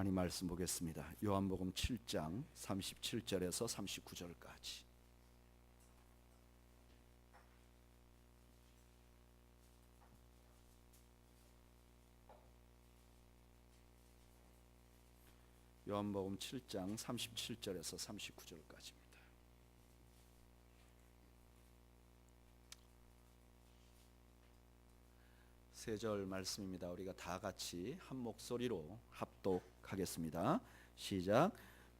하나님 말씀 보겠습니다. 요한복음 7장 37절에서 39절까지. 요한복음 7장 37절에서 39절까지입니다. 세 절 말씀입니다. 우리가 다 같이 한 목소리로 합독하겠습니다. 시작.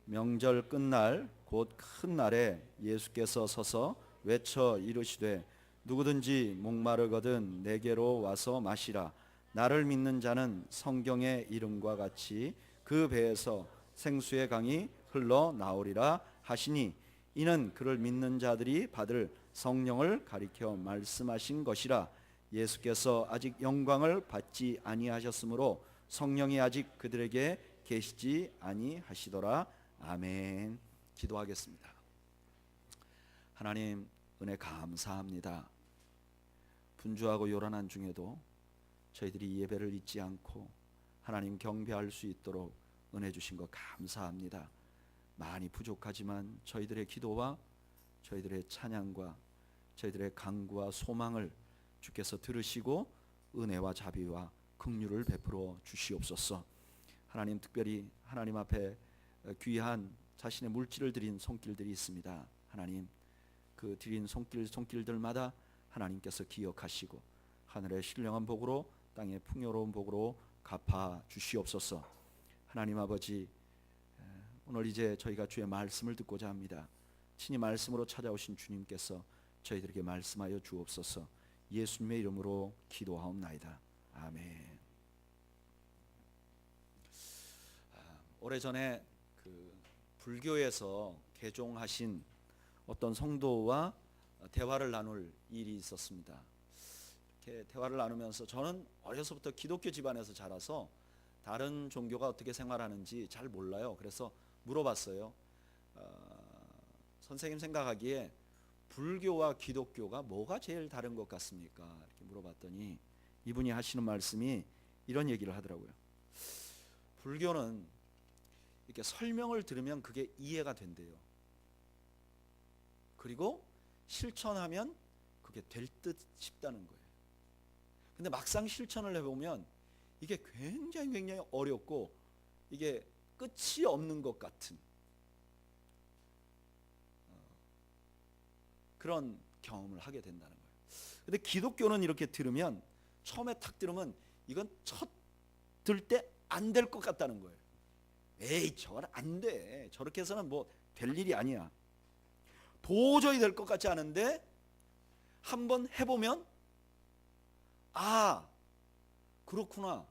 명절 끝날 곧 큰 날에 예수께서 서서 외쳐 이르시되 누구든지 목마르거든 내게로 와서 마시라. 나를 믿는 자는 성경의 이름과 같이 그 배에서 생수의 강이 흘러나오리라 하시니 이는 그를 믿는 자들이 받을 성령을 가리켜 말씀하신 것이라. 예수께서 아직 영광을 받지 아니하셨으므로 성령이 아직 그들에게 계시지 아니하시더라. 아멘. 기도하겠습니다. 하나님, 은혜 감사합니다. 분주하고 요란한 중에도 저희들이 예배를 잊지 않고 하나님 경배할 수 있도록 은혜 주신 것 감사합니다. 많이 부족하지만 저희들의 기도와 저희들의 찬양과 저희들의 간구와 소망을 주께서 들으시고 은혜와 자비와 긍휼을 베풀어 주시옵소서. 하나님, 특별히 하나님 앞에 귀한 자신의 물질을 드린 손길들이 있습니다. 하나님, 그 드린 손길들마다 하나님께서 기억하시고 하늘의 신령한 복으로 땅의 풍요로운 복으로 갚아 주시옵소서. 하나님 아버지, 오늘 이제 저희가 주의 말씀을 듣고자 합니다. 친히 말씀으로 찾아오신 주님께서 저희들에게 말씀하여 주옵소서. 예수님의 이름으로 기도하옵나이다. 아멘. 오래전에 불교에서 개종하신 어떤 성도와 대화를 나눌 일이 있었습니다. 이렇게 대화를 나누면서 저는 어려서부터 기독교 집안에서 자라서 다른 종교가 어떻게 생활하는지 잘 몰라요. 그래서 물어봤어요. 선생님 생각하기에 불교와 기독교가 뭐가 제일 다른 것 같습니까? 이렇게 물어봤더니 이분이 하시는 말씀이 이런 얘기를 하더라고요. 불교는 이렇게 설명을 들으면 그게 이해가 된대요. 그리고 실천하면 그게 될 듯 싶다는 거예요. 근데 막상 실천을 해보면 이게 굉장히 어렵고 이게 끝이 없는 것 같은 그런 경험을 하게 된다는 거예요. 근데 기독교는 이렇게 들으면, 처음에 탁 들으면 이건 첫 들 때 안 될 것 같다는 거예요. 에이, 저건 안 돼. 저렇게 해서는 뭐 될 일이 아니야. 도저히 될 것 같지 않은데 한번 해보면 아, 그렇구나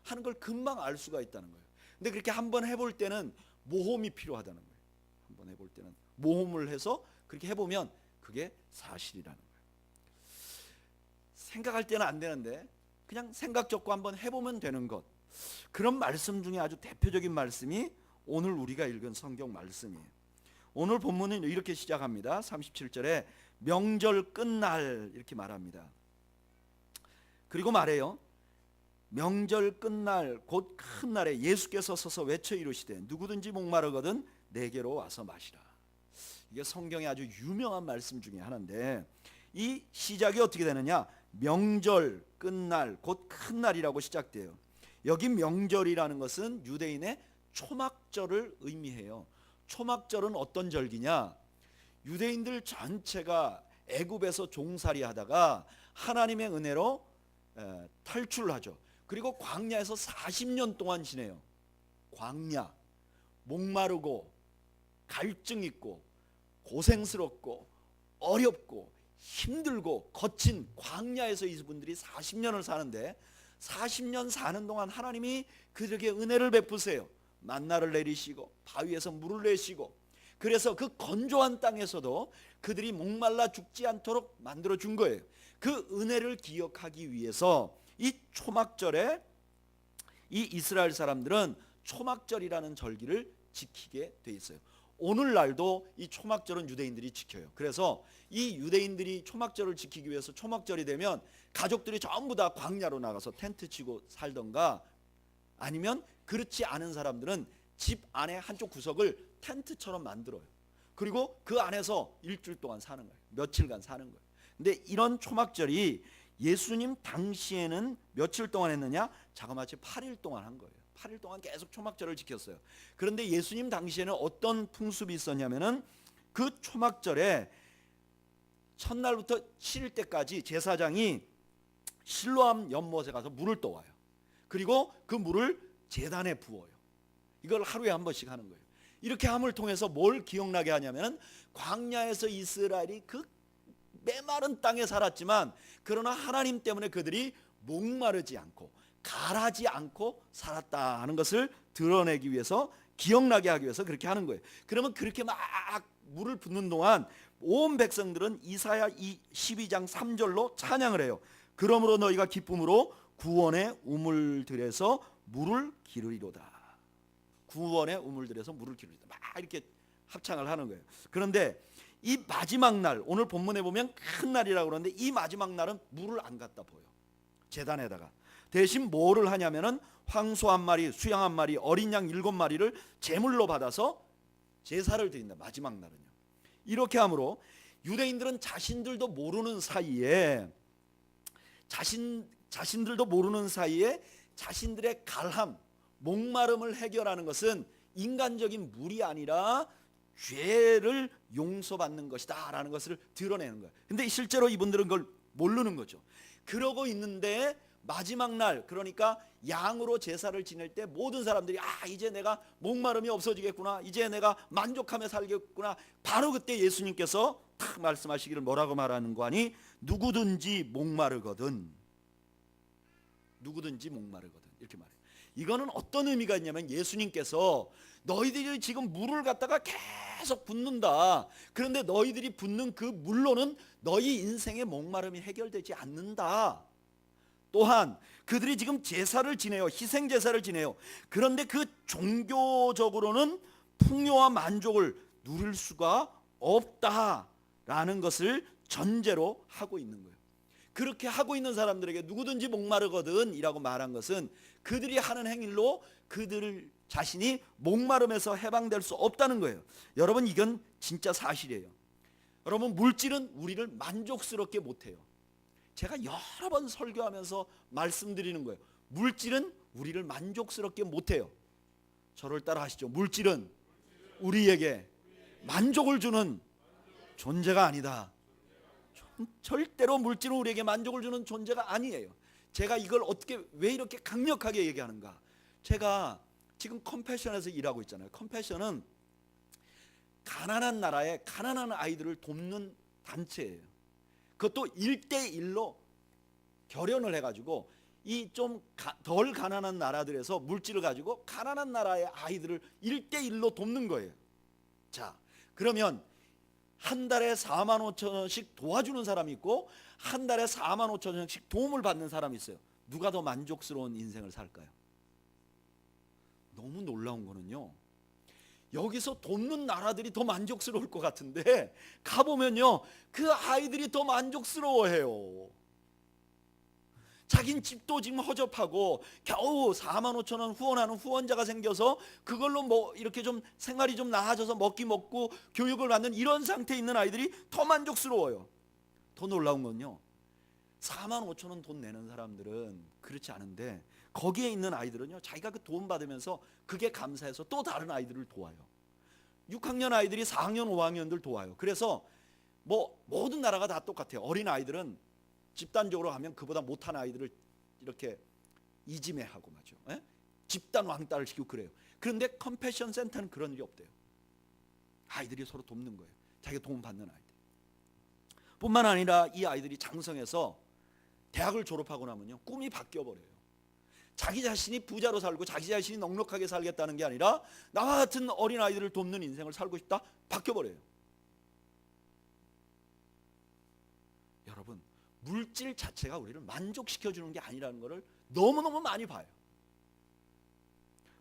하는 걸 금방 알 수가 있다는 거예요. 근데 그렇게 한번 해볼 때는 모험이 필요하다는 거예요. 한번 해볼 때는 모험을 해서 그렇게 해보면 그게 사실이라는 거예요. 생각할 때는 안 되는데 그냥 생각 접고 한번 해보면 되는 것, 그런 말씀 중에 아주 대표적인 말씀이 오늘 우리가 읽은 성경 말씀이에요. 오늘 본문은 이렇게 시작합니다. 37절에 명절 끝날 이렇게 말합니다. 그리고 말해요. 명절 끝날 곧 큰 날에 예수께서 서서 외쳐 이르시되 누구든지 목마르거든 내게로 와서 마시라. 이게 성경의 아주 유명한 말씀 중에 하나인데, 이 시작이 어떻게 되느냐? 명절 끝날 곧 큰 날이라고 시작돼요. 여기 명절이라는 것은 유대인의 초막절을 의미해요. 초막절은 어떤 절기냐? 유대인들 전체가 애굽에서 종살이 하다가 하나님의 은혜로 탈출을 하죠. 그리고 광야에서 40년 동안 지내요. 광야, 목마르고 갈증 있고 고생스럽고 어렵고 힘들고 거친 광야에서 이분들이 40년을 사는데, 40년 사는 동안 하나님이 그들에게 은혜를 베푸세요. 만나를 내리시고 바위에서 물을 내시고, 그래서 그 건조한 땅에서도 그들이 목말라 죽지 않도록 만들어 준 거예요. 그 은혜를 기억하기 위해서 이 초막절에 이 이스라엘 사람들은 초막절이라는 절기를 지키게 돼 있어요. 오늘날도 이 초막절은 유대인들이 지켜요. 그래서 이 유대인들이 초막절을 지키기 위해서 초막절이 되면 가족들이 전부 다 광야로 나가서 텐트 치고 살던가, 아니면 그렇지 않은 사람들은 집 안에 한쪽 구석을 텐트처럼 만들어요. 그리고 그 안에서 일주일 동안 사는 거예요. 며칠간 사는 거예요. 근데 이런 초막절이 예수님 당시에는 며칠 동안 했느냐? 자그마치 8일 동안 한 거예요. 8일 동안 계속 초막절을 지켰어요. 그런데 예수님 당시에는 어떤 풍습이 있었냐면은 그 초막절에 첫날부터 7일 때까지 제사장이 실로암 연못에 가서 물을 떠와요. 그리고 그 물을 제단에 부어요. 이걸 하루에 한 번씩 하는 거예요. 이렇게 함을 통해서 뭘 기억나게 하냐면 광야에서 이스라엘이 그 메마른 땅에 살았지만 그러나 하나님 때문에 그들이 목마르지 않고 가라지 않고 살았다 하는 것을 드러내기 위해서, 기억나게 하기 위해서 그렇게 하는 거예요. 그러면 그렇게 막 물을 붓는 동안 온 백성들은 이사야 12장 3절로 찬양을 해요. 그러므로 너희가 기쁨으로 구원의 우물들에서 물을 기르리로다. 구원의 우물들에서 물을 기르리로다. 막 이렇게 합창을 하는 거예요. 그런데 이 마지막 날, 오늘 본문에 보면 큰 날이라고 그러는데 이 마지막 날은 물을 안 갖다 부어요. 제단에다가. 대신 뭐를 하냐면은 황소 한 마리, 수양 한 마리, 어린 양 7마리를 제물로 받아서 제사를 드린다. 마지막 날은요. 이렇게 함으로 유대인들은 자신들도 모르는 사이에 자신들도 모르는 사이에 자신들의 갈함, 목마름을 해결하는 것은 인간적인 물이 아니라 죄를 용서받는 것이다 라는 것을 드러내는 거예요. 근데 실제로 이분들은 그걸 모르는 거죠. 그러고 있는데 마지막 날, 그러니까 양으로 제사를 지낼 때 모든 사람들이 이제 내가 목마름이 없어지겠구나, 이제 내가 만족하며 살겠구나. 바로 그때 예수님께서 탁 말씀하시기를 뭐라고 말하는 거 아니? 누구든지 목마르거든, 누구든지 목마르거든, 이렇게 말해요. 이거는 어떤 의미가 있냐면 예수님께서 너희들이 지금 물을 갖다가 계속 붓는다. 그런데 너희들이 붓는 그 물로는 너희 인생의 목마름이 해결되지 않는다. 또한 그들이 지금 제사를 지내요. 희생 제사를 지내요. 그런데 그 종교적으로는 풍요와 만족을 누릴 수가 없다라는 것을 전제로 하고 있는 거예요. 그렇게 하고 있는 사람들에게 누구든지 목마르거든 이라고 말한 것은 그들이 하는 행위로 그들 자신이 목마름에서 해방될 수 없다는 거예요. 여러분, 이건 진짜 사실이에요. 여러분, 물질은 우리를 만족스럽게 못해요. 제가 여러 번 설교하면서 말씀드리는 거예요. 물질은 우리를 만족스럽게 못해요. 저를 따라 하시죠. 물질은 우리에게 만족을 주는 존재가 아니다. 절대로 물질은 우리에게 만족을 주는 존재가 아니에요. 제가 이걸 왜 이렇게 강력하게 얘기하는가? 제가 지금 컴패션에서 일하고 있잖아요. 컴패션은 가난한 나라의 가난한 아이들을 돕는 단체예요. 그것도 1대1로 결연을 해가지고 이 좀 덜 가난한 나라들에서 물질을 가지고 가난한 나라의 아이들을 1대1로 돕는 거예요. 자, 그러면 한 달에 4만 5천 원씩 도와주는 사람이 있고 한 달에 4만 5천 원씩 도움을 받는 사람이 있어요. 누가 더 만족스러운 인생을 살까요? 너무 놀라운 거는요, 여기서 돕는 나라들이 더 만족스러울 것 같은데 가보면요, 그 아이들이 더 만족스러워해요. 자긴 집도 지금 허접하고 겨우 4만 5천 원 후원하는 후원자가 생겨서 그걸로 뭐 이렇게 좀 생활이 좀 나아져서 먹기 먹고 교육을 받는 이런 상태에 있는 아이들이 더 만족스러워요. 더 놀라운 건요, 4만 5천 원 돈 내는 사람들은 그렇지 않은데 거기에 있는 아이들은요, 자기가 그 돈 받으면서 그게 감사해서 또 다른 아이들을 도와요. 6학년 아이들이 4학년 5학년들 도와요. 그래서 뭐 모든 나라가 다 똑같아요. 어린 아이들은 집단적으로 하면 그보다 못한 아이들을 이렇게 이지매하고 말이죠. 집단 왕따를 시키고 그래요. 그런데 컴패션 센터는 그런 일이 없대요. 아이들이 서로 돕는 거예요. 자기가 도움받는 아이들. 뿐만 아니라 이 아이들이 장성해서 대학을 졸업하고 나면요, 꿈이 바뀌어버려요. 자기 자신이 부자로 살고 자기 자신이 넉넉하게 살겠다는 게 아니라 나와 같은 어린 아이들을 돕는 인생을 살고 싶다, 바뀌어버려요. 여러분, 물질 자체가 우리를 만족시켜주는 게 아니라는 것을 너무너무 많이 봐요.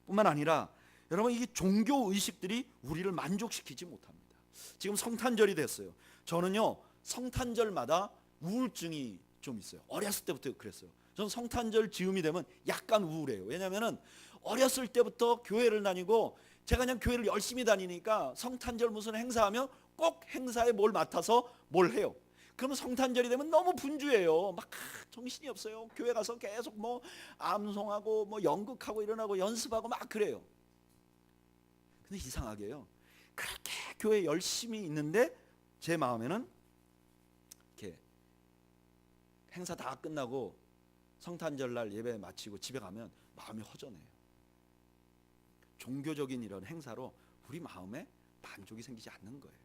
뿐만 아니라 여러분, 이 종교 의식들이 우리를 만족시키지 못합니다. 지금 성탄절이 됐어요. 저는요, 성탄절마다 우울증이 좀 있어요. 어렸을 때부터 그랬어요. 저는 성탄절 즈음이 되면 약간 우울해요. 왜냐하면 어렸을 때부터 교회를 다니고 제가 그냥 교회를 열심히 다니니까 성탄절 무슨 행사하면 꼭 행사에 뭘 맡아서 뭘 해요. 그러면 성탄절이 되면 너무 분주해요. 막 정신이 없어요. 교회 가서 계속 뭐 암송하고 뭐 연극하고 일어나고 연습하고 막 그래요. 근데 이상하게요, 그렇게 교회 열심히 있는데 제 마음에는 이렇게 행사 다 끝나고 성탄절 날 예배 마치고 집에 가면 마음이 허전해요. 종교적인 이런 행사로 우리 마음에 만족이 생기지 않는 거예요.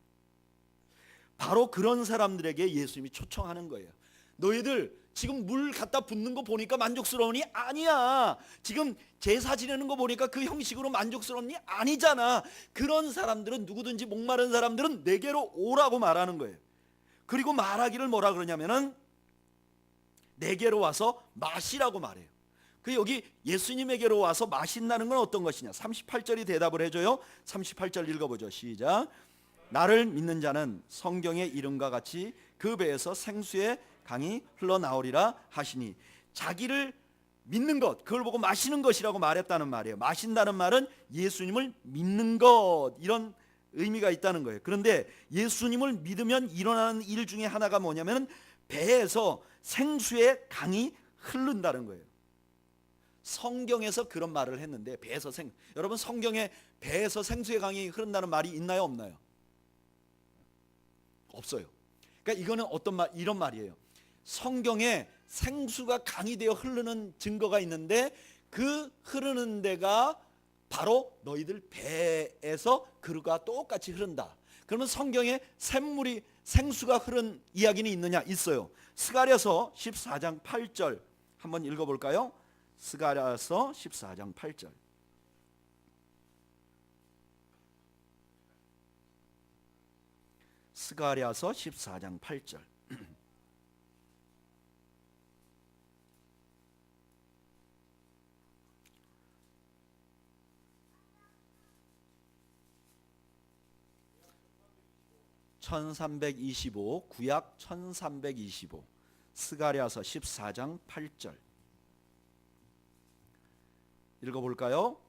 바로 그런 사람들에게 예수님이 초청하는 거예요. 너희들 지금 물 갖다 붓는 거 보니까 만족스러우니? 아니야. 지금 제사 지내는 거 보니까 그 형식으로 만족스럽니? 아니잖아. 그런 사람들은, 누구든지 목마른 사람들은 내게로 오라고 말하는 거예요. 그리고 말하기를 뭐라 그러냐면은 내게로 와서 마시라고 말해요. 그 여기 예수님에게로 와서 마신다는 건 어떤 것이냐? 38절이 대답을 해줘요. 38절 읽어보죠. 시작. 나를 믿는 자는 성경의 이름과 같이 그 배에서 생수의 강이 흘러나오리라 하시니, 자기를 믿는 것, 그걸 보고 마시는 것이라고 말했다는 말이에요. 마신다는 말은 예수님을 믿는 것, 이런 의미가 있다는 거예요. 그런데 예수님을 믿으면 일어나는 일 중에 하나가 뭐냐면 배에서 생수의 강이 흐른다는 거예요. 성경에서 그런 말을 했는데, 배에서 여러분 성경에 배에서 생수의 강이 흐른다는 말이 있나요, 없나요? 없어요. 그러니까 이거는 어떤 말, 이런 말이에요. 성경에 생수가 강이 되어 흐르는 증거가 있는데 그 흐르는 데가 바로 너희들 배에서 그가 똑같이 흐른다. 그러면 성경에 샘물이, 생수가 흐른 이야기는 있느냐? 있어요. 스가랴서 14장 8절 한번 읽어볼까요? 스가랴서 14장 8절. 스가랴서 14장 8절. (1325) 구약 1325 스가랴서 14장 8절 읽어볼까요?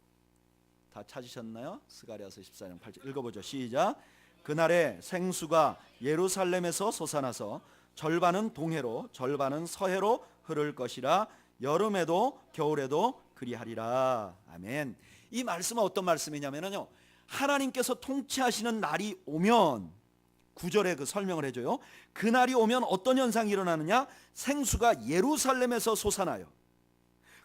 다 찾으셨나요? 스가랴서 14장 8절 읽어보죠. 시작. 그날에 생수가 예루살렘에서 솟아나서 절반은 동해로 절반은 서해로 흐를 것이라. 여름에도 겨울에도 그리하리라. 아멘. 이 말씀은 어떤 말씀이냐면요, 하나님께서 통치하시는 날이 오면, 9절에 그 설명을 해줘요. 그날이 오면 어떤 현상이 일어나느냐? 생수가 예루살렘에서 솟아나요.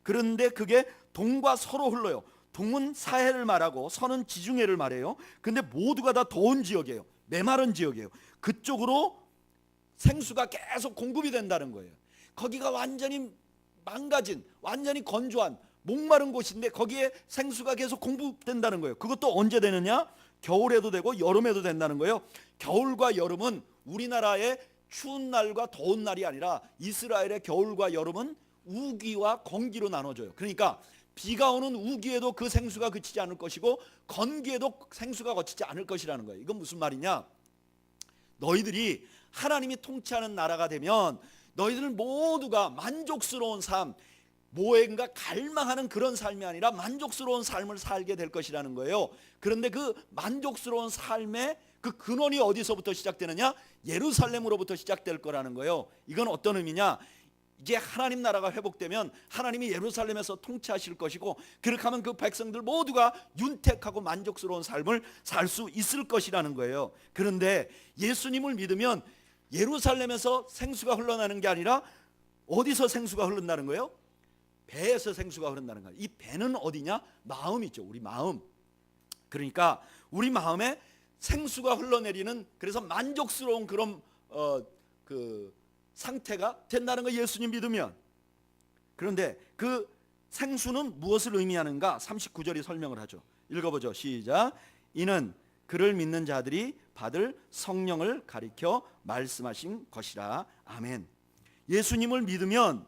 그런데 그게 동과 서로 흘러요. 동은 사해를 말하고 서는 지중해를 말해요. 근데 모두가 다 더운 지역이에요. 메마른 지역이에요. 그쪽으로 생수가 계속 공급이 된다는 거예요. 거기가 완전히 망가진, 완전히 건조한 목마른 곳인데 거기에 생수가 계속 공급된다는 거예요. 그것도 언제 되느냐? 겨울에도 되고 여름에도 된다는 거예요. 겨울과 여름은 우리나라의 추운 날과 더운 날이 아니라 이스라엘의 겨울과 여름은 우기와 건기로 나눠져요. 그러니까 비가 오는 우기에도 그 생수가 그치지 않을 것이고 건기에도 생수가 거치지 않을 것이라는 거예요. 이건 무슨 말이냐? 너희들이 하나님이 통치하는 나라가 되면 너희들 모두가 만족스러운 삶, 뭐인가 갈망하는 그런 삶이 아니라 만족스러운 삶을 살게 될 것이라는 거예요. 그런데 그 만족스러운 삶의 그 근원이 어디서부터 시작되느냐? 예루살렘으로부터 시작될 거라는 거예요. 이건 어떤 의미냐? 이제 하나님 나라가 회복되면 하나님이 예루살렘에서 통치하실 것이고, 그렇게 하면 그 백성들 모두가 윤택하고 만족스러운 삶을 살 수 있을 것이라는 거예요. 그런데 예수님을 믿으면 예루살렘에서 생수가 흘러나는 게 아니라 어디서 생수가 흐른다는 거예요? 배에서 생수가 흐른다는 거예요. 이 배는 어디냐? 마음이죠. 우리 마음. 그러니까 우리 마음에 생수가 흘러내리는, 그래서 만족스러운 그런 상태가 된다는 거, 예수님 믿으면. 그런데 그 생수는 무엇을 의미하는가? 39절이 설명을 하죠. 읽어보죠. 시작. 이는 그를 믿는 자들이 받을 성령을 가리켜 말씀하신 것이라. 아멘. 예수님을 믿으면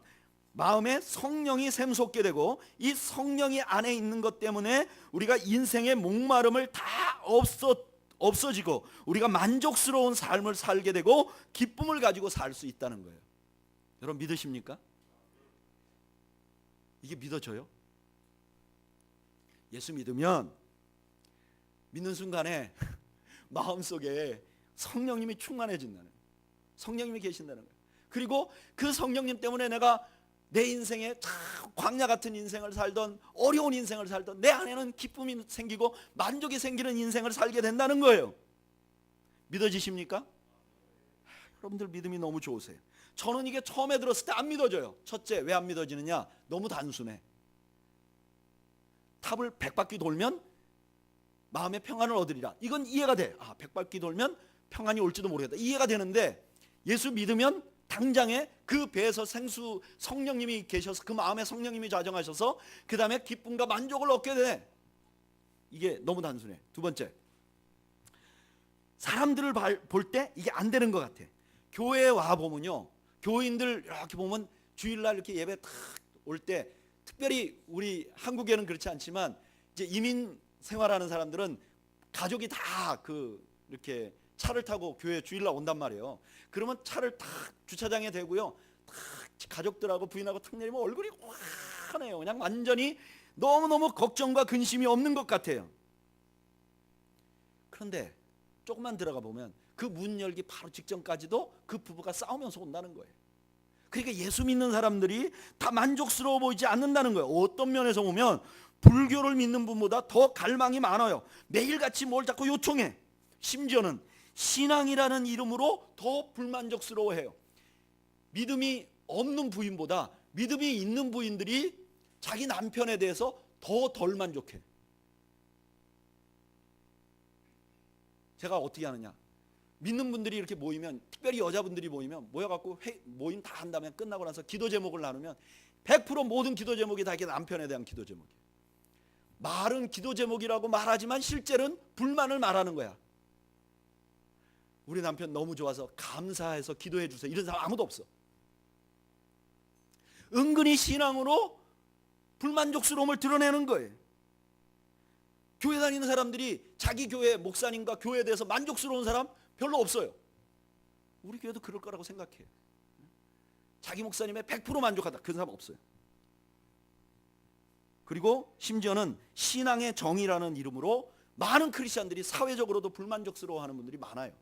마음에 성령이 샘솟게 되고, 이 성령이 안에 있는 것 때문에 우리가 인생의 목마름을 다 없어지고 우리가 만족스러운 삶을 살게 되고 기쁨을 가지고 살 수 있다는 거예요. 여러분 믿으십니까? 이게 믿어져요? 예수 믿으면 믿는 순간에 마음속에 성령님이 충만해진다는 거예요. 성령님이 계신다는 거예요. 그리고 그 성령님 때문에 내가 내 인생에 광야 같은 인생을 살던, 어려운 인생을 살던, 내 안에는 기쁨이 생기고 만족이 생기는 인생을 살게 된다는 거예요. 믿어지십니까? 여러분들 믿음이 너무 좋으세요. 저는 이게 처음에 들었을 때 안 믿어져요. 첫째, 왜 안 믿어지느냐? 너무 단순해. 탑을 100바퀴 돌면 마음의 평안을 얻으리라. 이건 이해가 돼. 100바퀴 돌면 평안이 올지도 모르겠다. 이해가 되는데, 예수 믿으면 당장에 그 배에서 생수 성령님이 계셔서 그 마음에 성령님이 좌정하셔서 그 다음에 기쁨과 만족을 얻게 돼. 이게 너무 단순해. 두 번째, 사람들을 볼 때 이게 안 되는 것 같아. 교회에 와 보면요, 교인들 이렇게 보면 주일날 이렇게 예배 탁 올 때, 특별히 우리 한국에는 그렇지 않지만 이제 이민 생활하는 사람들은 가족이 다 이렇게 차를 타고 교회 주일날 온단 말이에요. 그러면 차를 탁 주차장에 대고요, 탁 가족들하고 부인하고 탁 내리면 얼굴이 환해요. 그냥 완전히 너무너무 걱정과 근심이 없는 것 같아요. 그런데 조금만 들어가 보면 그 문 열기 바로 직전까지도 그 부부가 싸우면서 온다는 거예요. 그러니까 예수 믿는 사람들이 다 만족스러워 보이지 않는다는 거예요. 어떤 면에서 보면 불교를 믿는 분보다 더 갈망이 많아요. 매일같이 뭘 자꾸 요청해. 심지어는 신앙이라는 이름으로 더 불만족스러워해요. 믿음이 없는 부인보다 믿음이 있는 부인들이 자기 남편에 대해서 더 덜 만족해. 제가 어떻게 하느냐, 믿는 분들이 이렇게 모이면, 특별히 여자분들이 모이면 모여갖고 모임 다 한 다음에 끝나고 나서 기도 제목을 나누면 100% 모든 기도 제목이 다 이게 남편에 대한 기도 제목이에요. 말은 기도 제목이라고 말하지만 실제로는 불만을 말하는 거야. 우리 남편 너무 좋아서 감사해서 기도해 주세요, 이런 사람 아무도 없어. 은근히 신앙으로 불만족스러움을 드러내는 거예요. 교회 다니는 사람들이 자기 교회 목사님과 교회에 대해서 만족스러운 사람 별로 없어요. 우리 교회도 그럴 거라고 생각해요. 자기 목사님의 100% 만족하다, 그런 사람 없어요. 그리고 심지어는 신앙의 정의라는 이름으로 많은 크리스찬들이 사회적으로도 불만족스러워하는 분들이 많아요.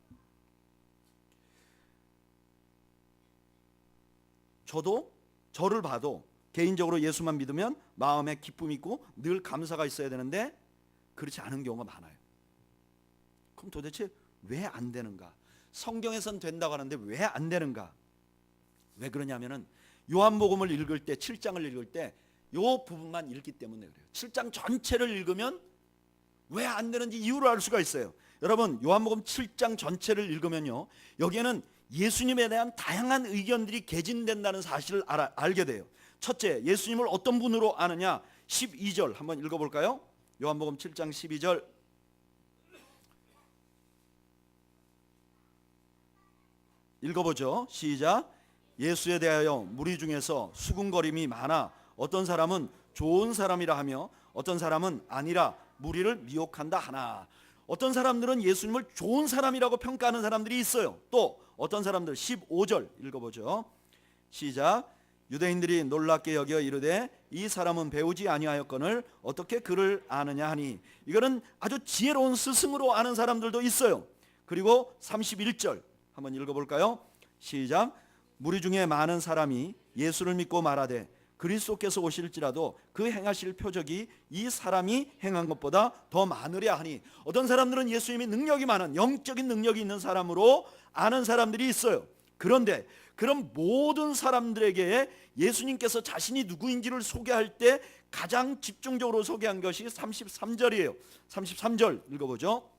저도 저를 봐도 개인적으로 예수만 믿으면 마음에 기쁨이 있고 늘 감사가 있어야 되는데 그렇지 않은 경우가 많아요. 그럼 도대체 왜 안 되는가? 성경에선 된다고 하는데 왜 안 되는가? 왜 그러냐면은 요한복음을 읽을 때, 7장을 읽을 때 요 부분만 읽기 때문에 그래요. 7장 전체를 읽으면 왜 안 되는지 이유를 알 수가 있어요. 여러분, 요한복음 7장 전체를 읽으면요, 여기에는 예수님에 대한 다양한 의견들이 개진된다는 사실을 알게 돼요. 첫째, 예수님을 어떤 분으로 아느냐? 12절 한번 읽어볼까요? 요한복음 7장 12절. 읽어보죠. 시작. 예수에 대하여 무리 중에서 수군거림이 많아 어떤 사람은 좋은 사람이라 하며 어떤 사람은 아니라 무리를 미혹한다 하나. 어떤 사람들은 예수님을 좋은 사람이라고 평가하는 사람들이 있어요. 또 어떤 사람들, 15절 읽어보죠. 시작. 유대인들이 놀랍게 여겨 이르되 이 사람은 배우지 아니하였거늘 어떻게 그를 아느냐 하니. 이거는 아주 지혜로운 스승으로 아는 사람들도 있어요. 그리고 31절 한번 읽어볼까요? 시작. 무리 중에 많은 사람이 예수를 믿고 말하되 그리스도께서 오실지라도 그 행하실 표적이 이 사람이 행한 것보다 더 많으랴 하니. 어떤 사람들은 예수님이 능력이 많은, 영적인 능력이 있는 사람으로 아는 사람들이 있어요. 그런데 그런 모든 사람들에게 예수님께서 자신이 누구인지를 소개할 때 가장 집중적으로 소개한 것이 33절이에요. 33절 읽어보죠.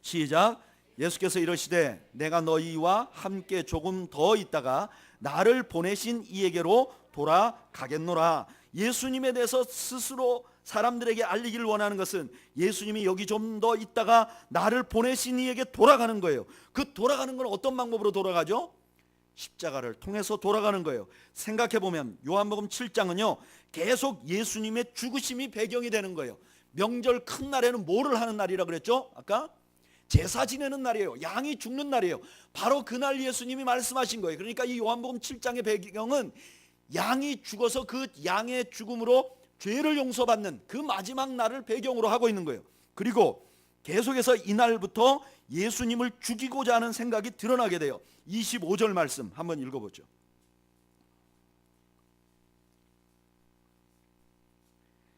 시작. 예수께서 이러시되 내가 너희와 함께 조금 더 있다가 나를 보내신 이에게로 돌아가겠노라. 예수님에 대해서 스스로 사람들에게 알리기를 원하는 것은 예수님이 여기 좀 더 있다가 나를 보내신 이에게 돌아가는 거예요. 그 돌아가는 건 어떤 방법으로 돌아가죠? 십자가를 통해서 돌아가는 거예요. 생각해보면 요한복음 7장은요 계속 예수님의 죽으심이 배경이 되는 거예요. 명절 큰 날에는 뭐를 하는 날이라 그랬죠? 아까 제사 지내는 날이에요. 양이 죽는 날이에요. 바로 그날 예수님이 말씀하신 거예요. 그러니까 이 요한복음 7장의 배경은 양이 죽어서 그 양의 죽음으로 죄를 용서받는 그 마지막 날을 배경으로 하고 있는 거예요. 그리고 계속해서 이날부터 예수님을 죽이고자 하는 생각이 드러나게 돼요. 25절 말씀 한번 읽어보죠.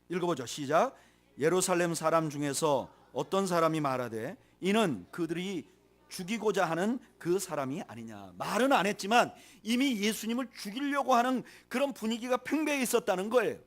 읽어보죠. 시작. 예루살렘 사람 중에서 어떤 사람이 말하되 이는 그들이 죽이고자 하는 그 사람이 아니냐. 말은 안 했지만 이미 예수님을 죽이려고 하는 그런 분위기가 팽배해 있었다는 거예요.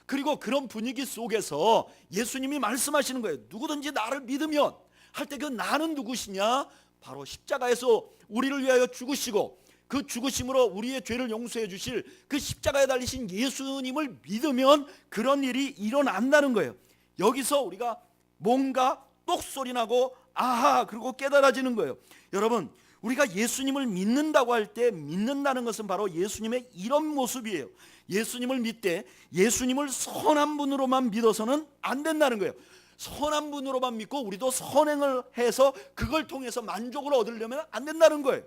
그리고 그런 분위기 속에서 예수님이 말씀하시는 거예요. 누구든지 나를 믿으면 할 때 그 나는 누구시냐? 바로 십자가에서 우리를 위하여 죽으시고 그 죽으심으로 우리의 죄를 용서해 주실 그 십자가에 달리신 예수님을 믿으면 그런 일이 일어난다는 거예요. 여기서 우리가 뭔가 똑소리 나고 아하 그리고 깨달아지는 거예요. 여러분, 우리가 예수님을 믿는다고 할 때 믿는다는 것은 바로 예수님의 이런 모습이에요. 예수님을 믿되 예수님을 선한 분으로만 믿어서는 안 된다는 거예요. 선한 분으로만 믿고 우리도 선행을 해서 그걸 통해서 만족을 얻으려면 안 된다는 거예요.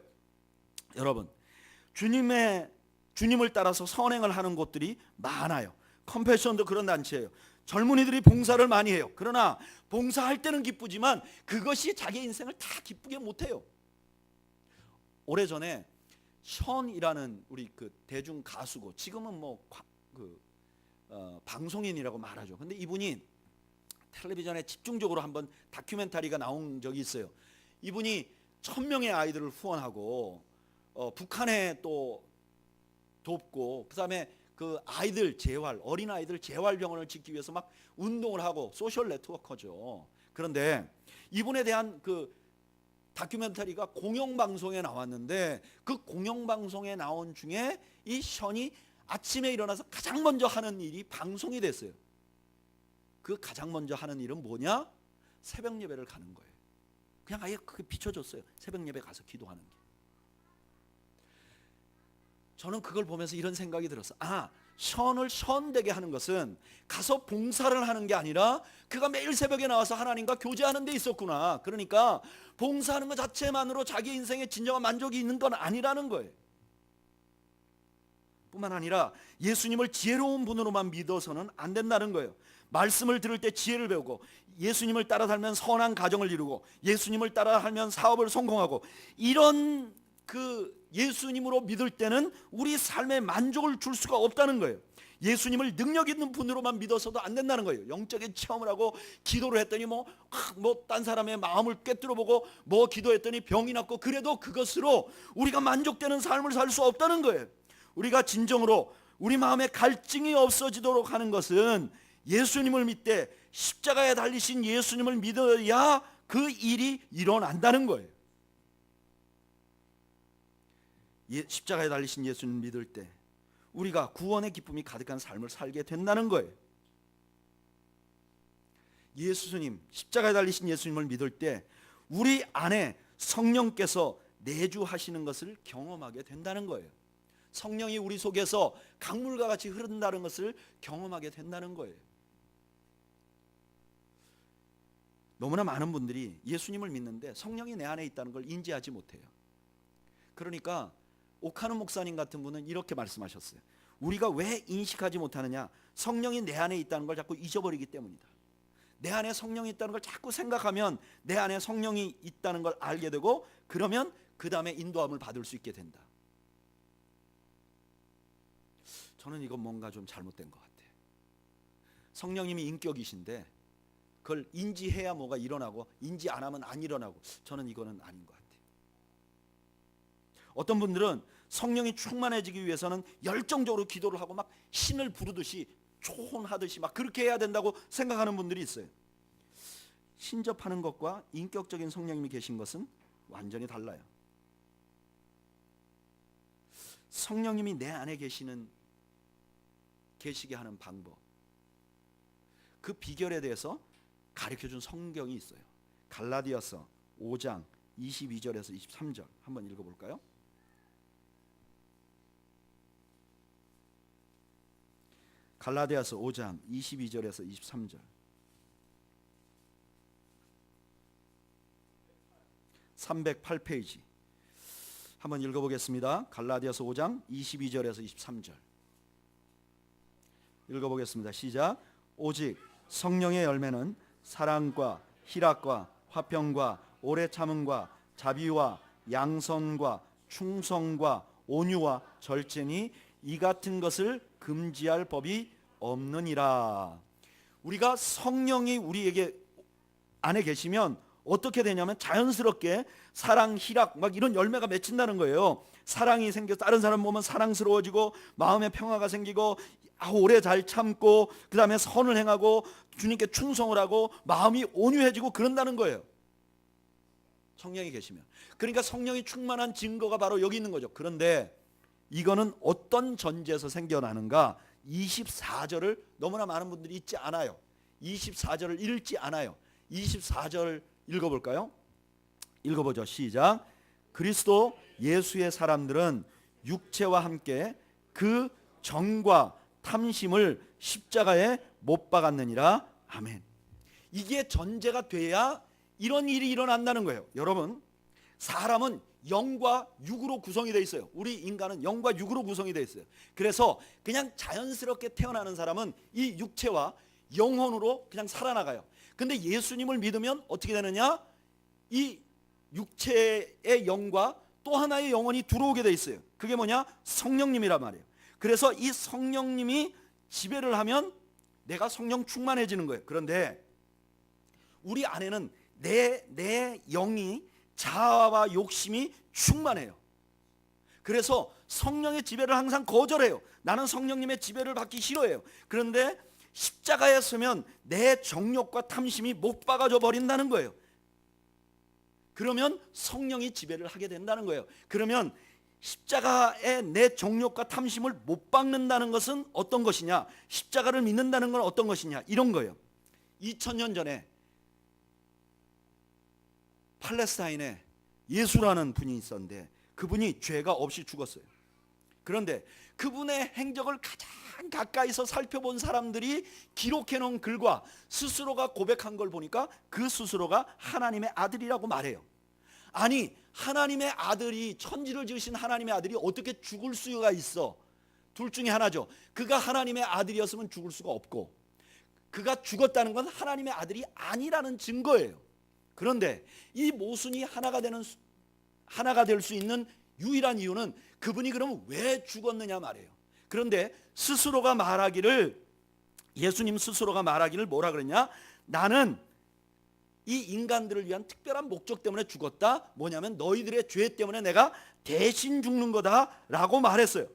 여러분, 주님을 따라서 선행을 하는 곳들이 많아요. 컴패션도 그런 단체예요. 젊은이들이 봉사를 많이 해요. 그러나 봉사할 때는 기쁘지만 그것이 자기 인생을 다 기쁘게 못해요. 오래전에 션이라는 우리 그 대중 가수고 지금은 뭐 방송인이라고 말하죠. 근데 이분이 텔레비전에 집중적으로 한번 다큐멘터리가 나온 적이 있어요. 이분이 1000명의 아이들을 후원하고 북한에 또 돕고 그다음에 그 아이들 재활, 어린 아이들 재활병원을 짓기 위해서 막 운동을 하고 소셜 네트워커죠. 그런데 이분에 대한 그 다큐멘터리가 공영방송에 나왔는데 그 공영방송에 나온 중에 이 션이 아침에 일어나서 가장 먼저 하는 일이 방송이 됐어요. 그 가장 먼저 하는 일은 뭐냐? 새벽 예배를 가는 거예요. 그냥 아예 그게 비춰줬어요. 새벽 예배 가서 기도하는 게. 저는 그걸 보면서 이런 생각이 들었어. 션을 션되게 하는 것은 가서 봉사를 하는 게 아니라 그가 매일 새벽에 나와서 하나님과 교제하는 데 있었구나. 그러니까 봉사하는 것 자체만으로 자기 인생에 진정한 만족이 있는 건 아니라는 거예요. 뿐만 아니라 예수님을 지혜로운 분으로만 믿어서는 안 된다는 거예요. 말씀을 들을 때 지혜를 배우고 예수님을 따라 살면 선한 가정을 이루고 예수님을 따라 살면 사업을 성공하고 이런 그 예수님으로 믿을 때는 우리 삶에 만족을 줄 수가 없다는 거예요. 예수님을 능력 있는 분으로만 믿어서도 안 된다는 거예요. 영적인 체험을 하고 기도를 했더니 딴 사람의 마음을 꿰뚫어 보고 기도했더니 병이 낫고 그래도 그것으로 우리가 만족되는 삶을 살 수 없다는 거예요. 우리가 진정으로 우리 마음에 갈증이 없어지도록 하는 것은 예수님을 믿되 십자가에 달리신 예수님을 믿어야 그 일이 일어난다는 거예요. 십자가에 달리신 예수님을 믿을 때 우리가 구원의 기쁨이 가득한 삶을 살게 된다는 거예요. 예수님, 십자가에 달리신 예수님을 믿을 때 우리 안에 성령께서 내주하시는 것을 경험하게 된다는 거예요. 성령이 우리 속에서 강물과 같이 흐른다는 것을 경험하게 된다는 거예요. 너무나 많은 분들이 예수님을 믿는데 성령이 내 안에 있다는 걸 인지하지 못해요. 그러니까 오카노 목사님 같은 분은 이렇게 말씀하셨어요. 우리가 왜 인식하지 못하느냐? 성령이 내 안에 있다는 걸 자꾸 잊어버리기 때문이다. 내 안에 성령이 있다는 걸 자꾸 생각하면 내 안에 성령이 있다는 걸 알게 되고 그러면 그 다음에 인도함을 받을 수 있게 된다. 저는 이건 뭔가 좀 잘못된 것 같아요. 성령님이 인격이신데 그걸 인지해야 뭐가 일어나고 인지 안 하면 안 일어나고 저는 이거는 아닌 것 같아요. 어떤 분들은 성령이 충만해지기 위해서는 열정적으로 기도를 하고 막 신을 부르듯이 초혼하듯이 막 그렇게 해야 된다고 생각하는 분들이 있어요. 신접하는 것과 인격적인 성령님이 계신 것은 완전히 달라요. 성령님이 내 안에 계시게 하는 방법, 그 비결에 대해서 가르쳐준 성경이 있어요. 갈라디아서 5장 22절에서 23절 한번 읽어볼까요? 갈라디아서 5장 22절에서 23절. 308페이지 한번 읽어보겠습니다. 갈라디아서 5장 22절에서 23절. 읽어보겠습니다. 시작. 오직 성령의 열매는 사랑과 희락과 화평과 오래 참음과 자비와 양선과 충성과 온유와 절제니 이 같은 것을 금지할 법이 없느니라. 우리가 성령이 우리에게 안에 계시면 어떻게 되냐면 자연스럽게 사랑, 희락 막 이런 열매가 맺힌다는 거예요. 사랑이 생겨 다른 사람 보면 사랑스러워지고 마음의 평화가 생기고 오래 잘 참고 그 다음에 선을 행하고 주님께 충성을 하고 마음이 온유해지고 그런다는 거예요. 성령이 계시면. 그러니까 성령이 충만한 증거가 바로 여기 있는 거죠. 그런데 이거는 어떤 전제에서 생겨나는가? 24절을 너무나 많은 분들이 읽지 않아요. 24절을 읽지 않아요. 24절 읽어볼까요? 읽어보죠. 시작. 그리스도 예수의 사람들은 육체와 함께 그 정과 탐심을 십자가에 못 박았느니라. 아멘. 이게 전제가 돼야 이런 일이 일어난다는 거예요. 여러분, 사람은 영과 육으로 구성이 되어 있어요. 우리 인간은 영과 육으로 구성이 되어 있어요. 그래서 그냥 자연스럽게 태어나는 사람은 이 육체와 영혼으로 그냥 살아나가요. 근데 예수님을 믿으면 어떻게 되느냐? 이 육체의 영과 또 하나의 영혼이 들어오게 돼 있어요. 그게 뭐냐? 성령님이란 말이에요. 그래서 이 성령님이 지배를 하면 내가 성령 충만해지는 거예요. 그런데 우리 안에는 내 영이 자아와 욕심이 충만해요. 그래서 성령의 지배를 항상 거절해요. 나는 성령님의 지배를 받기 싫어해요. 그런데 십자가에 서면 내 정욕과 탐심이 못 박아져 버린다는 거예요. 그러면 성령이 지배를 하게 된다는 거예요. 그러면 십자가에 내 정욕과 탐심을 못 박는다는 것은 어떤 것이냐? 십자가를 믿는다는 건 어떤 것이냐? 이런 거예요. 2000년 전에 팔레스타인에 예수라는 분이 있었는데 그분이 죄가 없이 죽었어요. 그런데 그분의 행적을 가장 가까이서 살펴본 사람들이 기록해 놓은 글과 스스로가 고백한 걸 보니까 그 스스로가 하나님의 아들이라고 말해요. 아니, 하나님의 아들이, 천지를 지으신 하나님의 아들이 어떻게 죽을 수가 있어? 둘 중에 하나죠. 그가 하나님의 아들이었으면 죽을 수가 없고, 그가 죽었다는 건 하나님의 아들이 아니라는 증거예요. 그런데 이 모순이 하나가 될 수 있는 유일한 이유는 그분이 그러면 왜 죽었느냐 말이에요. 그런데 스스로가 말하기를, 예수님 스스로가 말하기를 뭐라 그랬냐? 나는 이 인간들을 위한 특별한 목적 때문에 죽었다. 뭐냐면 너희들의 죄 때문에 내가 대신 죽는 거다라고 말했어요.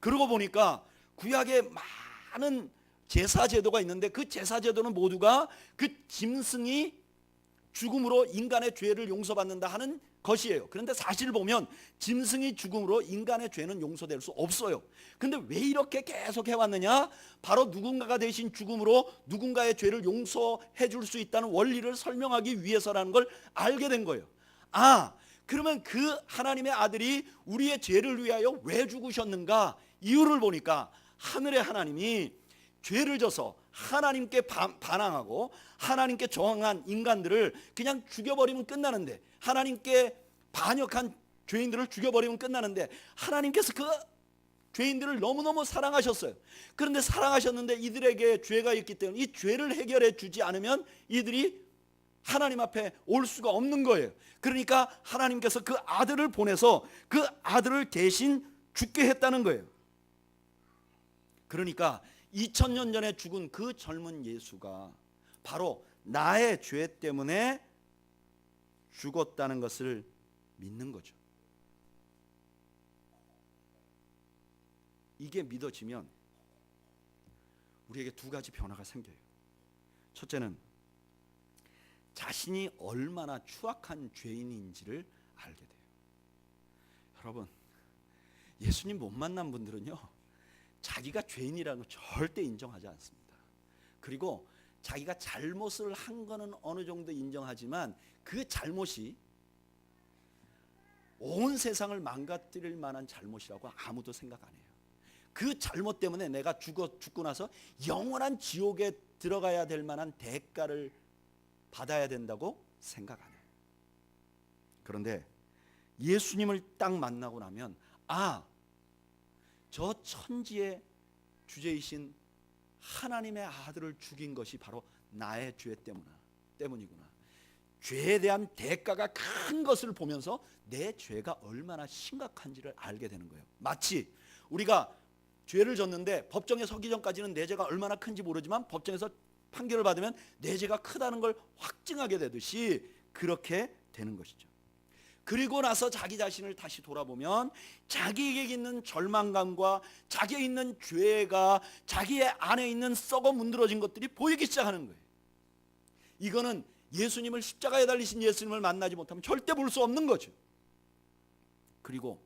그러고 보니까 구약에 많은 제사 제도가 있는데 그 제사 제도는 모두가 그 짐승이 죽음으로 인간의 죄를 용서받는다 하는 것이에요. 그런데 사실 보면 짐승이 죽음으로 인간의 죄는 용서될 수 없어요. 근데 왜 이렇게 계속 해왔느냐? 바로 누군가가 대신 죽음으로 누군가의 죄를 용서해 줄 수 있다는 원리를 설명하기 위해서라는 걸 알게 된 거예요. 그러면 그 하나님의 아들이 우리의 죄를 위하여 왜 죽으셨는가? 이유를 보니까 하늘의 하나님이 죄를 져서 하나님께 반항하고 하나님께 저항한 인간들을 그냥 죽여버리면 끝나는데, 하나님께 반역한 죄인들을 죽여버리면 끝나는데, 하나님께서 그 죄인들을 너무너무 사랑하셨어요. 그런데 사랑하셨는데 이들에게 죄가 있기 때문에 이 죄를 해결해 주지 않으면 이들이 하나님 앞에 올 수가 없는 거예요. 그러니까 하나님께서 그 아들을 보내서 그 아들을 대신 죽게 했다는 거예요. 그러니까 2000년 전에 죽은 그 젊은 예수가 바로 나의 죄 때문에 죽었다는 것을 믿는 거죠. 이게 믿어지면 우리에게 두 가지 변화가 생겨요. 첫째는 자신이 얼마나 추악한 죄인인지를 알게 돼요. 여러분, 예수님 못 만난 분들은요, 자기가 죄인이라는 걸 절대 인정하지 않습니다. 그리고 자기가 잘못을 한 거는 어느 정도 인정하지만 그 잘못이 온 세상을 망가뜨릴 만한 잘못이라고 아무도 생각 안 해요. 그 잘못 때문에 내가 죽고 나서 영원한 지옥에 들어가야 될 만한 대가를 받아야 된다고 생각 안 해요. 그런데 예수님을 딱 만나고 나면 저 천지의 주제이신 하나님의 아들을 죽인 것이 바로 나의 죄 때문이구나. 죄에 대한 대가가 큰 것을 보면서 내 죄가 얼마나 심각한지를 알게 되는 거예요. 마치 우리가 죄를 졌는데 법정에 서기 전까지는 내 죄가 얼마나 큰지 모르지만 법정에서 판결을 받으면 내 죄가 크다는 걸 확증하게 되듯이 그렇게 되는 것이죠. 그리고 나서 자기 자신을 다시 돌아보면 자기에게 있는 절망감과 자기에 있는 죄가 자기의 안에 있는 썩어 문드러진 것들이 보이기 시작하는 거예요. 이거는 예수님을 십자가에 달리신 예수님을 만나지 못하면 절대 볼 수 없는 거죠. 그리고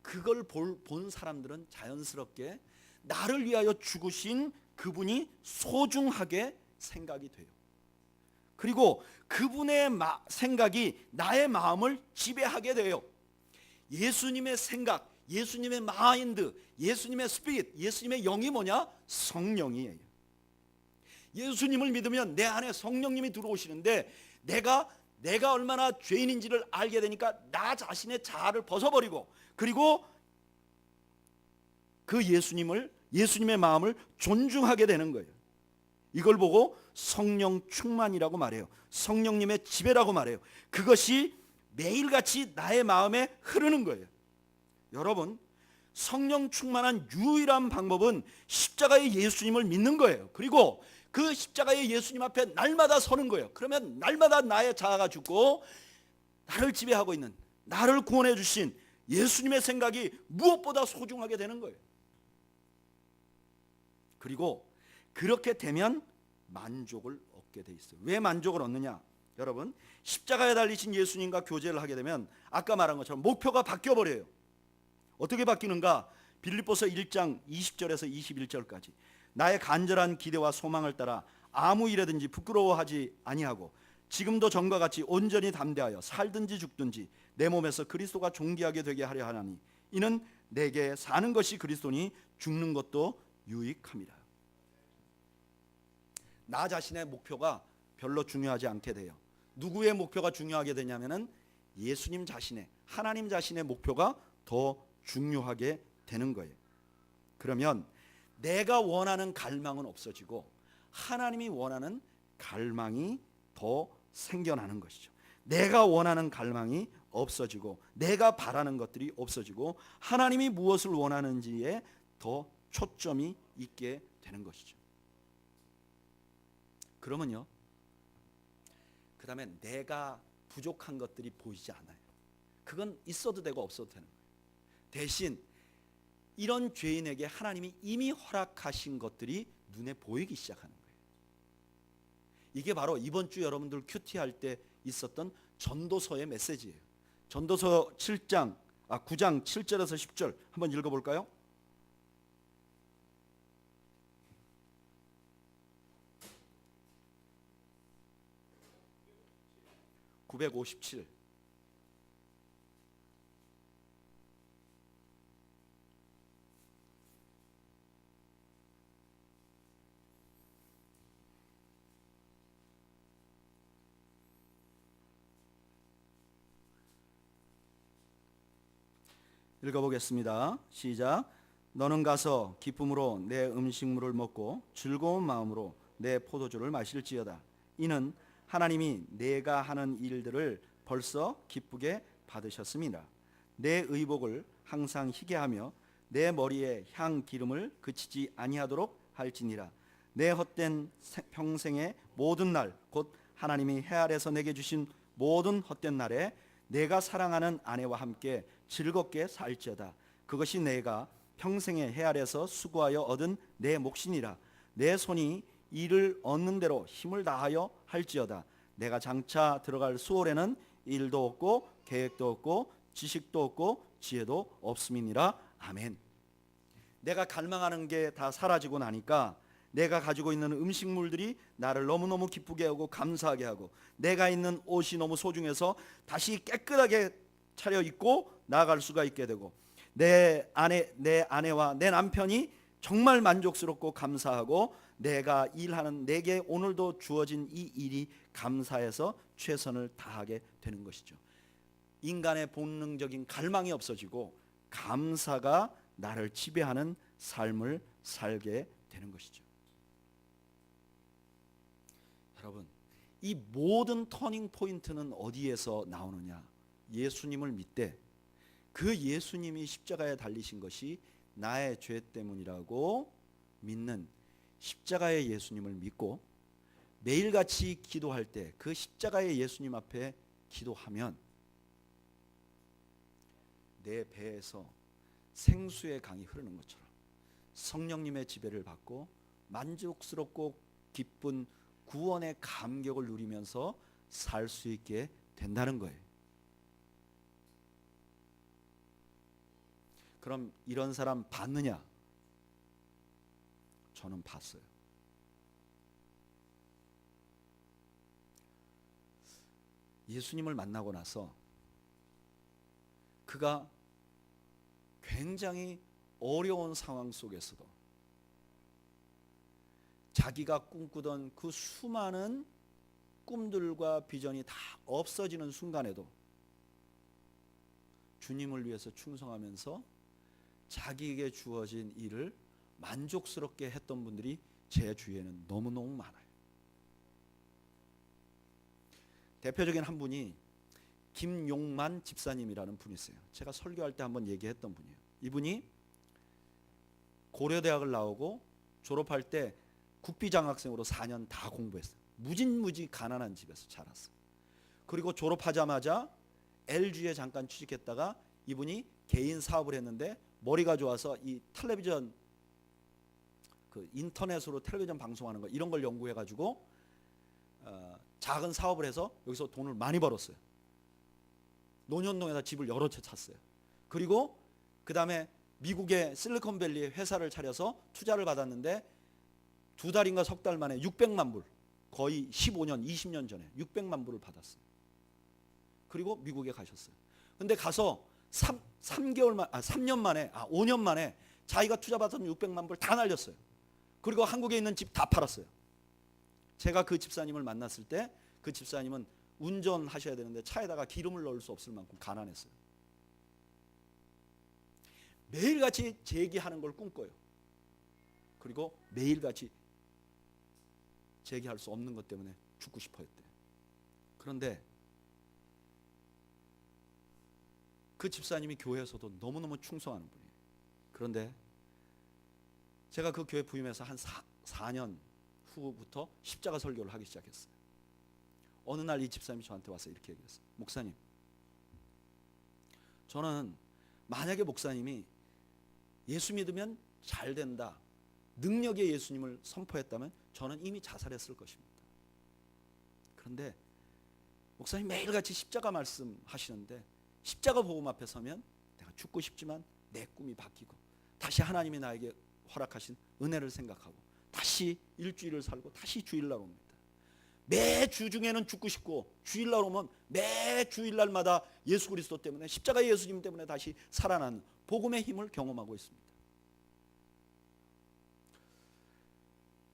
그걸 본 사람들은 자연스럽게 나를 위하여 죽으신 그분이 소중하게 생각이 돼요. 그리고 그분의 생각이 나의 마음을 지배하게 돼요. 예수님의 생각, 예수님의 마인드, 예수님의 스피릿, 예수님의 영이 뭐냐? 성령이에요. 예수님을 믿으면 내 안에 성령님이 들어오시는데 내가 얼마나 죄인인지를 알게 되니까 나 자신의 자아를 벗어버리고 그리고 그 예수님의 마음을 존중하게 되는 거예요. 이걸 보고 성령 충만이라고 말해요. 성령님의 지배라고 말해요. 그것이 매일같이 나의 마음에 흐르는 거예요. 여러분, 성령 충만한 유일한 방법은 십자가의 예수님을 믿는 거예요. 그리고 그 십자가의 예수님 앞에 날마다 서는 거예요. 그러면 날마다 나의 자아가 죽고 나를 지배하고 있는, 나를 구원해 주신 예수님의 생각이 무엇보다 소중하게 되는 거예요. 그리고 그렇게 되면 만족을 얻게 돼 있어요. 왜 만족을 얻느냐? 여러분, 십자가에 달리신 예수님과 교제를 하게 되면 아까 말한 것처럼 목표가 바뀌어 버려요. 어떻게 바뀌는가? 빌립보서 1장 20절에서 21절까지 나의 간절한 기대와 소망을 따라 아무 일에든지 부끄러워하지 아니하고 지금도 전과 같이 온전히 담대하여 살든지 죽든지 내 몸에서 그리스도가 존귀하게 되게 하려 하나니 이는 내게 사는 것이 그리스도니 죽는 것도 유익함이라. 나 자신의 목표가 별로 중요하지 않게 돼요. 누구의 목표가 중요하게 되냐면은 예수님 자신의, 하나님 자신의 목표가 더 중요하게 되는 거예요. 그러면 내가 원하는 갈망은 없어지고 하나님이 원하는 갈망이 더 생겨나는 것이죠. 내가 원하는 갈망이 없어지고 내가 바라는 것들이 없어지고 하나님이 무엇을 원하는지에 더 초점이 있게 되는 것이죠. 그러면요, 그 다음에 내가 부족한 것들이 보이지 않아요. 그건 있어도 되고 없어도 되는 거예요. 대신 이런 죄인에게 하나님이 이미 허락하신 것들이 눈에 보이기 시작하는 거예요. 이게 바로 이번 주 여러분들 큐티할 때 있었던 전도서의 메시지예요. 전도서 9장 7절에서 10절 한번 읽어볼까요? (957) 읽어보겠습니다. 시작. 너는 가서 기쁨으로 내 음식물을 먹고 즐거운 마음으로 내 포도주를 마실지어다. 이는 하나님이 내가 하는 일들을 벌써 기쁘게 받으셨습니다. 내 의복을 항상 희게 하며 내 머리에 향 기름을 그치지 아니하도록 할지니라. 내 헛된 평생의 모든 날 곧 하나님이 해 아래서 내게 주신 모든 헛된 날에 내가 사랑하는 아내와 함께 즐겁게 살지어다. 그것이 내가 평생의 해 아래서 수고하여 얻은 내 몫이니라. 내 손이 일을 얻는 대로 힘을 다하여 할지어다. 내가 장차 들어갈 수월에는 일도 없고 계획도 없고 지식도 없고 지혜도 없음이니라. 아멘. 내가 갈망하는 게 다 사라지고 나니까 내가 가지고 있는 음식물들이 나를 너무너무 기쁘게 하고 감사하게 하고 내가 있는 옷이 너무 소중해서 다시 깨끗하게 차려입고 나아갈 수가 있게 되고 내 아내와 내 남편이 정말 만족스럽고 감사하고 내가 일하는 내게 오늘도 주어진 이 일이 감사해서 최선을 다하게 되는 것이죠. 인간의 본능적인 갈망이 없어지고 감사가 나를 지배하는 삶을 살게 되는 것이죠. 여러분, 이 모든 터닝 포인트는 어디에서 나오느냐? 예수님을 믿되 그 예수님이 십자가에 달리신 것이 나의 죄 때문이라고 믿는 십자가의 예수님을 믿고 매일같이 기도할 때 그 십자가의 예수님 앞에 기도하면 내 배에서 생수의 강이 흐르는 것처럼 성령님의 지배를 받고 만족스럽고 기쁜 구원의 감격을 누리면서 살 수 있게 된다는 거예요. 그럼 이런 사람 봤느냐? 저는 봤어요. 예수님을 만나고 나서 그가 굉장히 어려운 상황 속에서도 자기가 꿈꾸던 그 수많은 꿈들과 비전이 다 없어지는 순간에도 주님을 위해서 충성하면서 자기에게 주어진 일을 만족스럽게 했던 분들이 제 주위에는 너무너무 많아요. 대표적인 한 분이 김용만 집사님이라는 분이 있어요. 제가 설교할 때 한번 얘기했던 분이에요. 이분이 고려대학을 나오고 졸업할 때 국비장학생으로 4년 다 공부했어요. 무진무지 가난한 집에서 자랐어요. 그리고 졸업하자마자 LG에 잠깐 취직했다가 이분이 개인 사업을 했는데 머리가 좋아서 이 텔레비전 그 인터넷으로 텔레비전 방송하는 거 이런 걸 연구해가지고 작은 사업을 해서 여기서 돈을 많이 벌었어요. 논현동에다 집을 여러 채 샀어요. 그리고 그 다음에 미국의 실리콘밸리에 회사를 차려서 투자를 받았는데 2달인가 석 달 만에 600만 불, 거의 15년, 20년 전에 600만 불을 받았어요. 그리고 미국에 가셨어요. 근데 가서 3년 만에, 5년 만에 자기가 투자받은 600만 불 다 날렸어요. 그리고 한국에 있는 집 다 팔았어요. 제가 그 집사님을 만났을 때 그 집사님은 운전하셔야 되는데 차에다가 기름을 넣을 수 없을 만큼 가난했어요. 매일같이 재기하는 걸 꿈꿔요. 그리고 매일같이 재기할 수 없는 것 때문에 죽고 싶어 했대요. 그런데 그 집사님이 교회에서도 너무너무 충성하는 분이에요. 그런데 제가 그 교회 부임해서 한 4년 후부터 십자가 설교를 하기 시작했어요. 어느 날 이 집사님이 저한테 와서 이렇게 얘기했어요. 목사님, 저는 만약에 목사님이 예수 믿으면 잘 된다, 능력의 예수님을 선포했다면 저는 이미 자살했을 것입니다. 그런데 목사님 매일같이 십자가 말씀하시는데 십자가 복음 앞에 서면 내가 죽고 싶지만 내 꿈이 바뀌고 다시 하나님이 나에게 허락하신 은혜를 생각하고 다시 일주일을 살고 다시 주일날 옵니다. 매 주 중에는 죽고 싶고 주일날 오면 매 주일날마다 예수 그리스도 때문에 십자가의 예수님 때문에 다시 살아나는 복음의 힘을 경험하고 있습니다.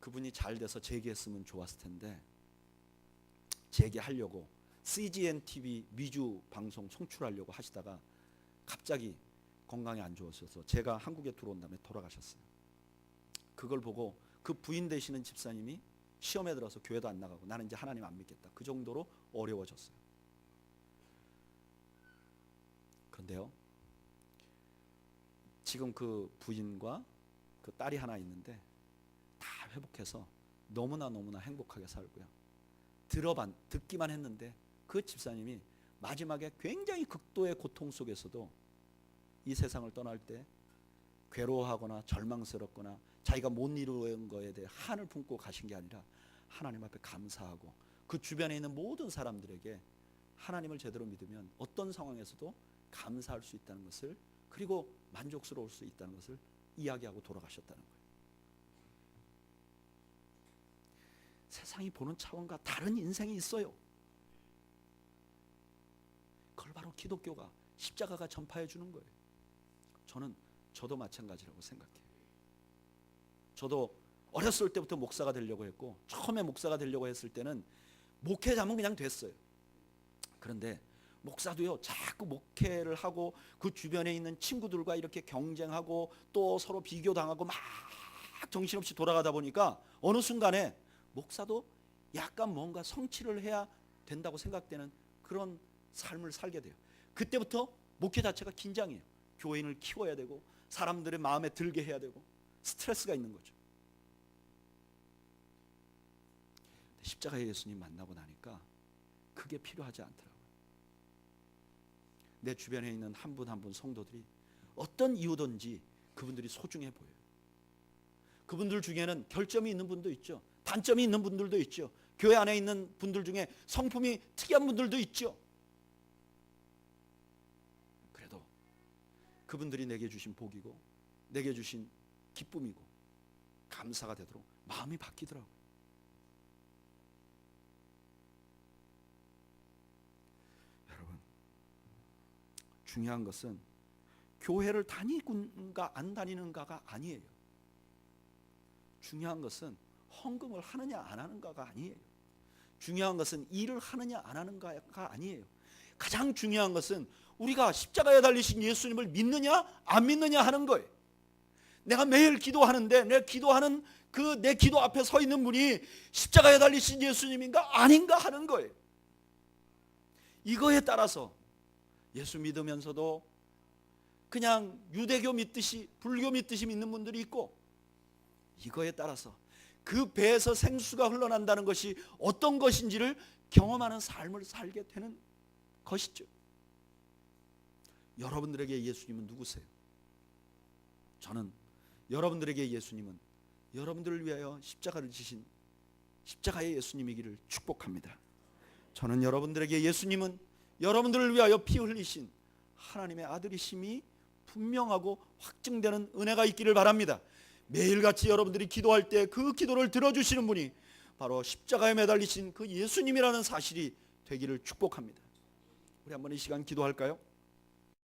그분이 잘 돼서 재기했으면 좋았을 텐데 재기하려고 CGN TV 미주 방송 송출하려고 하시다가 갑자기 건강이 안 좋으셔서 제가 한국에 들어온 다음에 돌아가셨어요. 그걸 보고 그 부인 되시는 집사님이 시험에 들어서 교회도 안 나가고 나는 이제 하나님 안 믿겠다. 그 정도로 어려워졌어요. 그런데요, 지금 그 부인과 그 딸이 하나 있는데 다 회복해서 너무나 행복하게 살고요. 듣기만 했는데 그 집사님이 마지막에 굉장히 극도의 고통 속에서도 이 세상을 떠날 때 괴로워하거나 절망스럽거나 자기가 못 이루는 거에 대해 한을 품고 가신 게 아니라 하나님 앞에 감사하고 그 주변에 있는 모든 사람들에게 하나님을 제대로 믿으면 어떤 상황에서도 감사할 수 있다는 것을, 그리고 만족스러울 수 있다는 것을 이야기하고 돌아가셨다는 거예요. 세상이 보는 차원과 다른 인생이 있어요. 그걸 바로 기독교가, 십자가가 전파해 주는 거예요. 저도 마찬가지라고 생각해요. 저도 어렸을 때부터 목사가 되려고 했고, 처음에 목사가 되려고 했을 때는 목회자면 그냥 됐어요. 그런데 목사도요, 자꾸 목회를 하고 그 주변에 있는 친구들과 이렇게 경쟁하고 또 서로 비교당하고 막 정신없이 돌아가다 보니까 어느 순간에 목사도 약간 뭔가 성취를 해야 된다고 생각되는 그런 삶을 살게 돼요. 그때부터 목회 자체가 긴장해요. 교인을 키워야 되고 사람들의 마음에 들게 해야 되고 스트레스가 있는 거죠. 십자가의 예수님 만나고 나니까 그게 필요하지 않더라고요. 내 주변에 있는 한 분 한 분 성도들이 어떤 이유든지 그분들이 소중해 보여요. 그분들 중에는 결점이 있는 분도 있죠. 단점이 있는 분들도 있죠. 교회 안에 있는 분들 중에 성품이 특이한 분들도 있죠. 그래도 그분들이 내게 주신 복이고 내게 주신 기쁨이고 감사가 되도록 마음이 바뀌더라고요. 여러분, 중요한 것은 교회를 다니는가 안 다니는가가 아니에요. 중요한 것은 헌금을 하느냐 안 하는가가 아니에요. 중요한 것은 일을 하느냐 안 하는가가 아니에요. 가장 중요한 것은 우리가 십자가에 달리신 예수님을 믿느냐 안 믿느냐 하는 거예요. 내가 매일 기도하는데 내 기도하는 내 기도 앞에 서 있는 분이 십자가에 달리신 예수님인가 아닌가 하는 거예요. 이거에 따라서 예수 믿으면서도 그냥 유대교 믿듯이 불교 믿듯이 믿는 분들이 있고, 이거에 따라서 그 배에서 생수가 흘러난다는 것이 어떤 것인지를 경험하는 삶을 살게 되는 것이죠. 여러분들에게 예수님은 누구세요? 저는 여러분들에게 예수님은 여러분들을 위하여 십자가를 지신 십자가의 예수님이기를 축복합니다. 저는 여러분들에게 예수님은 여러분들을 위하여 피 흘리신 하나님의 아들이심이 분명하고 확증되는 은혜가 있기를 바랍니다. 매일같이 여러분들이 기도할 때 그 기도를 들어주시는 분이 바로 십자가에 매달리신 그 예수님이라는 사실이 되기를 축복합니다. 우리 한번 이 시간 기도할까요?